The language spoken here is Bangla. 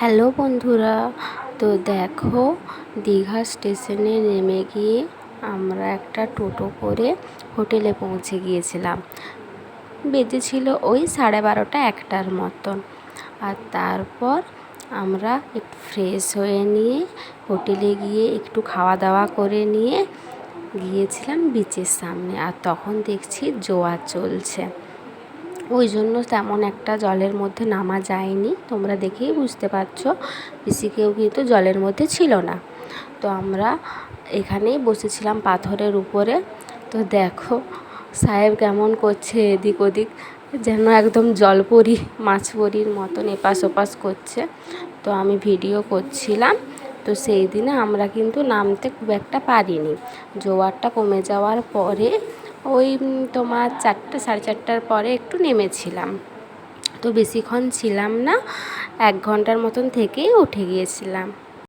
হ্যালো বন্ধুরা, তো দেখো দীঘা স্টেশনে নেমে গিয়ে আমরা একটা টোটো করে হোটেলে পৌঁছে গিয়েছিলাম। বেজেছিল ওই 12:30 একটার মতন। আর তারপর আমরা একটু ফ্রেশ হয়ে নিয়ে হোটেলে গিয়ে একটু খাওয়া দাওয়া করে নিয়ে গিয়েছিলাম বিচের সামনে। আর তখন দেখছি জোয়ার চলছে, ওই জন্য তেমন একটা জলের মধ্যে নামা যায়নি। তোমরা দেখেই বুঝতে পারছো বেশি কেউ কিন্তু জলের মধ্যে ছিল না। তো আমরা এখানেই বসেছিলাম পাথরের উপরে। তো দেখো সাহেব কেমন করছে এদিক ওদিক, যেন একদম জলপরি মাছপরির মতন এপাশ ওপাশ করছে। তো আমি ভিডিও করছিলাম। তো সেই দিনে আমরা কিন্তু নামতে খুব একটা পারিনি। জোয়ারটা কমে যাওয়ার পরে ওই তোমার 4টে 4:30টার পরে একটু নেমেছিলাম। তো বেশিক্ষণ ছিলাম না, 1 ঘন্টার মতন থেকেই উঠে গিয়েছিলাম।